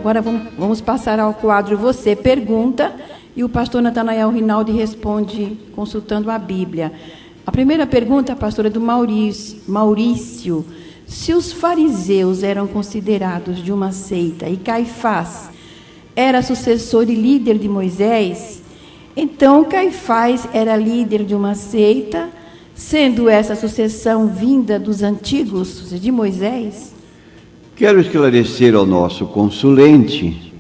agora vamos passar ao quadro Você Pergunta, e o pastor Natanael Rinaldi responde consultando a Bíblia. A primeira pergunta, pastor, é do Maurício. Se os fariseus eram considerados de uma seita e Caifás era sucessor e líder de Moisés, então Caifás era líder de uma seita, sendo essa sucessão vinda dos antigos de Moisés? Quero esclarecer ao nosso consulente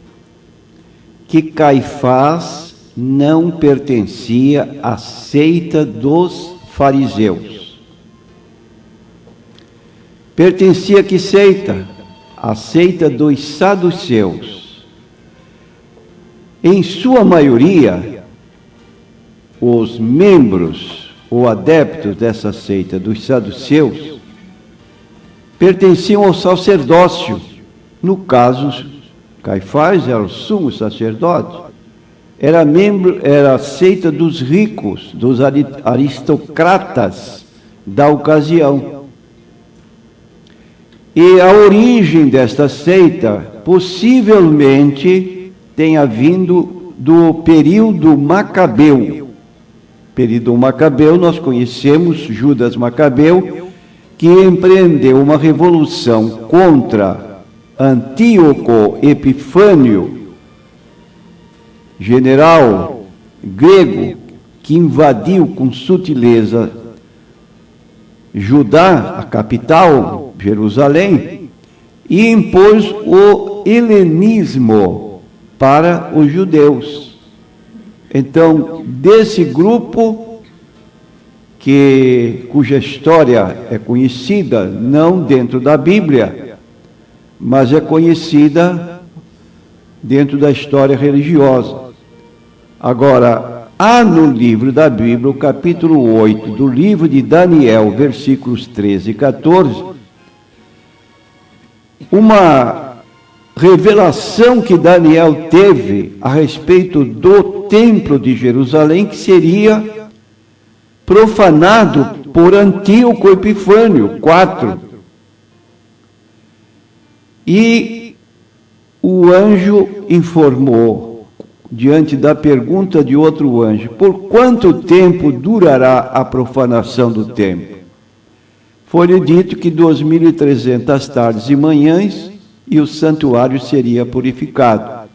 que Caifás não pertencia à seita dos fariseus. Pertencia a que seita? A seita dos saduceus. Em sua maioria, os membros ou adeptos dessa seita dos saduceus pertenciam ao sacerdócio. No caso, Caifás era o sumo sacerdote, era a seita dos ricos, dos aristocratas da ocasião. E a origem desta seita possivelmente tenha vindo do período Macabeu. Período Macabeu, nós conhecemos Judas Macabeu, que empreendeu uma revolução contra Antíoco Epifânio, general grego, que invadiu com sutileza Judá, a capital, Jerusalém, e impôs o helenismo para os judeus. Então, desse grupo, cuja história é conhecida, não dentro da Bíblia, mas é conhecida dentro da história religiosa. Agora, há no livro da Bíblia, o capítulo 8 do livro de Daniel, versículos 13 e 14, uma revelação que Daniel teve a respeito do templo de Jerusalém, que seria profanado por Antíoco Epifânio, 4. E o anjo informou, diante da pergunta de outro anjo, por quanto tempo durará a profanação do templo? Foi-lhe dito que 2.300 tardes e manhãs, e o santuário seria purificado.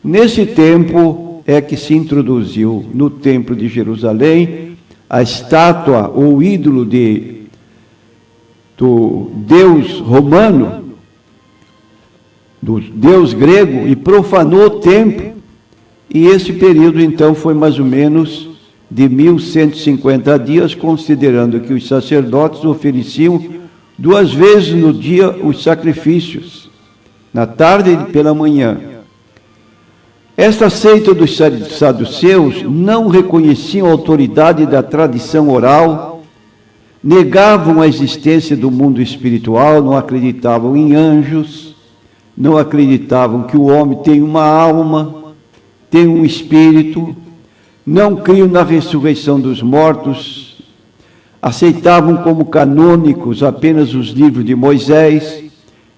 Nesse tempo é que se introduziu no templo de Jerusalém a estátua ou ídolo do deus romano, do deus grego, e profanou o templo. E esse período, então, foi mais ou menos de 1.150 dias, considerando que os sacerdotes ofereciam 2 vezes no dia os sacrifícios, na tarde e pela manhã. Esta seita dos saduceus não reconheciam a autoridade da tradição oral, negavam a existência do mundo espiritual, não acreditavam em anjos, não acreditavam que o homem tem uma alma, tem um espírito, não criam na ressurreição dos mortos, aceitavam como canônicos apenas os livros de Moisés,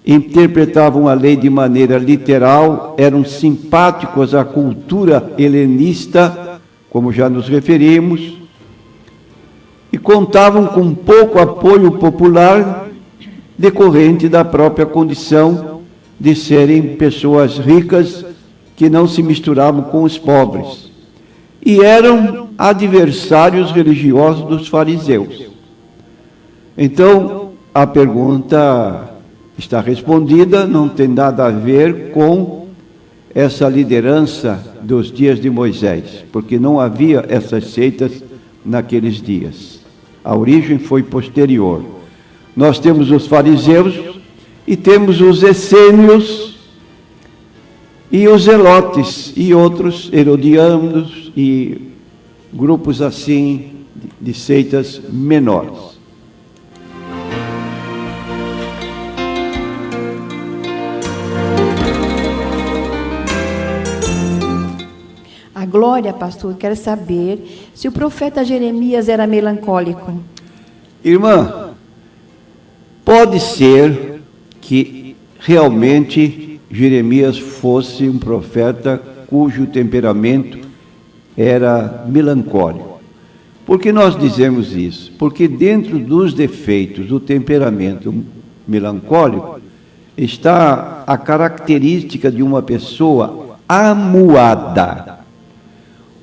interpretavam a lei de maneira literal, eram simpáticos à cultura helenista, como já nos referimos, e contavam com pouco apoio popular decorrente da própria condição de serem pessoas ricas que não se misturavam com os pobres. E eram adversários religiosos dos fariseus. Então, a pergunta está respondida, não tem nada a ver com essa liderança dos dias de Moisés, porque não havia essas seitas naqueles dias. A origem foi posterior. Nós temos os fariseus e temos os essênios e os zelotes e outros herodianos e grupos assim de seitas menores. A Glória, pastor, quer saber se o profeta Jeremias era melancólico. Irmã, pode ser que realmente Jeremias fosse um profeta cujo temperamento era melancólico. Por que nós dizemos isso? Porque dentro dos defeitos do temperamento melancólico está a característica de uma pessoa amuada.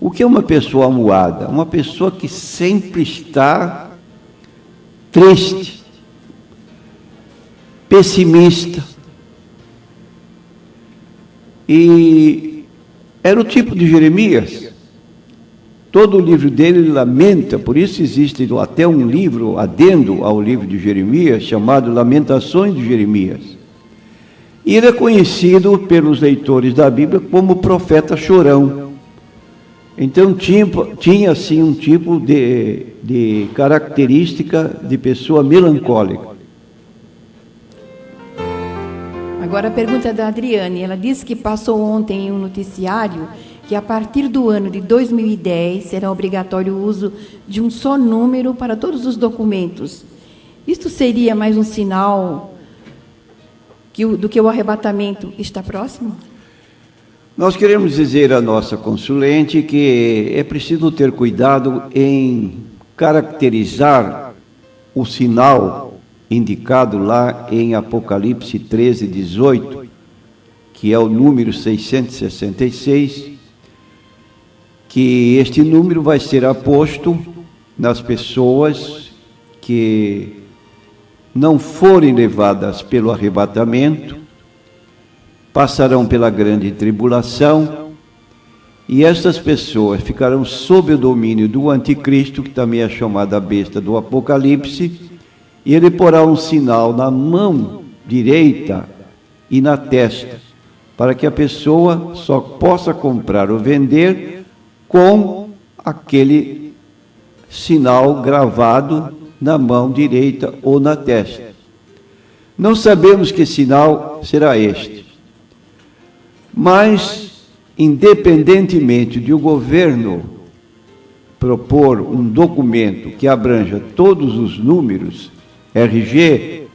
O que é uma pessoa amuada? Uma pessoa que sempre está triste, pessimista. E era o tipo de Jeremias. Todo o livro dele lamenta, por isso existe até um livro adendo ao livro de Jeremias, chamado Lamentações de Jeremias. E ele é conhecido pelos leitores da Bíblia como profeta chorão. Então tinha assim um tipo de característica de pessoa melancólica. Agora a pergunta da Adriane. Ela disse que passou ontem em um noticiário que a partir do ano de 2010 será obrigatório o uso de um só número para todos os documentos. Isto seria mais um sinal do que o arrebatamento está próximo? Nós queremos dizer à nossa consulente que é preciso ter cuidado em caracterizar o sinal indicado lá em Apocalipse 13, 18, que é o número 666, que este número vai ser aposto nas pessoas que não forem levadas pelo arrebatamento, passarão pela grande tribulação, e estas pessoas ficarão sob o domínio do anticristo, que também é chamada besta do Apocalipse, e ele porá um sinal na mão direita e na testa, para que a pessoa só possa comprar ou vender com aquele sinal gravado na mão direita ou na testa. Não sabemos que sinal será este, mas, independentemente de o governo propor um documento que abranja todos os números, RG,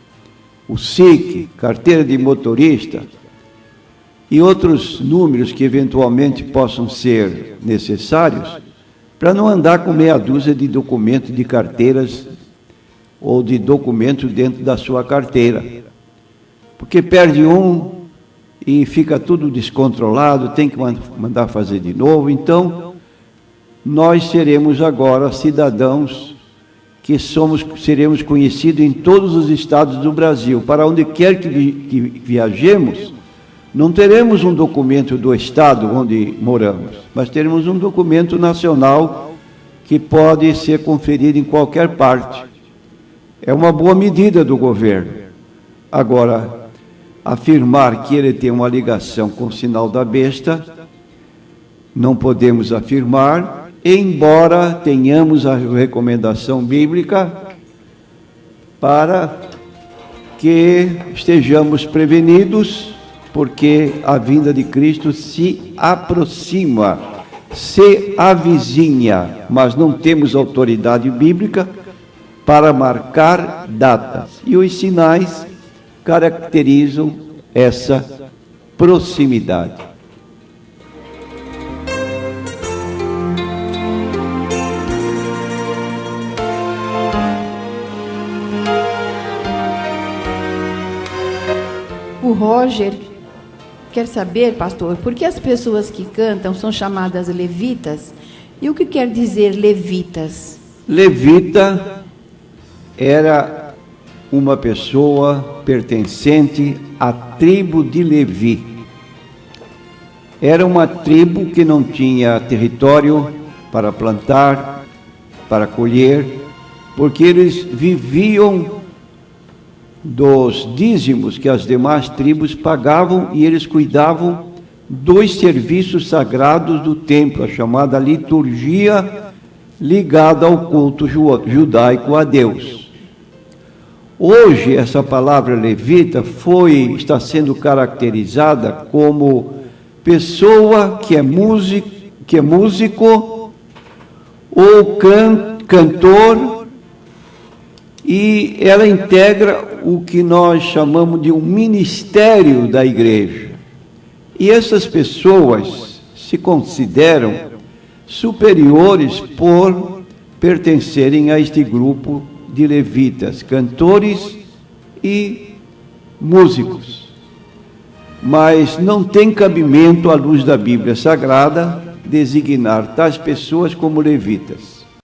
o SIC, carteira de motorista e outros números que eventualmente possam ser necessários, para não andar com meia dúzia de documentos de carteiras ou de documentos dentro da sua carteira, porque perde um e fica tudo descontrolado, tem que mandar fazer de novo. Então, nós seremos agora cidadãos que seremos conhecidos em todos os estados do Brasil. Para onde quer que viajemos, não teremos um documento do estado onde moramos, mas teremos um documento nacional que pode ser conferido em qualquer parte. É uma boa medida do governo. Agora, afirmar que ele tem uma ligação com o sinal da besta, não podemos afirmar, embora tenhamos a recomendação bíblica para que estejamos prevenidos, porque a vinda de Cristo se aproxima, se avizinha, mas não temos autoridade bíblica para marcar datas. E os sinais caracterizam essa proximidade. O Roger quer saber, pastor, por que as pessoas que cantam são chamadas levitas? E o que quer dizer levitas? Levita era uma pessoa pertencente à tribo de Levi. Era uma tribo que não tinha território para plantar, para colher, porque eles viviam dos dízimos que as demais tribos pagavam, e eles cuidavam dos serviços sagrados do templo, a chamada liturgia ligada ao culto judaico a Deus. Hoje, essa palavra levita está sendo caracterizada como pessoa que é músico ou cantor, e ela integra o que nós chamamos de um ministério da igreja. E essas pessoas se consideram superiores por pertencerem a este grupo de levitas, cantores e músicos. Mas não tem cabimento, à luz da Bíblia Sagrada, designar tais pessoas como levitas.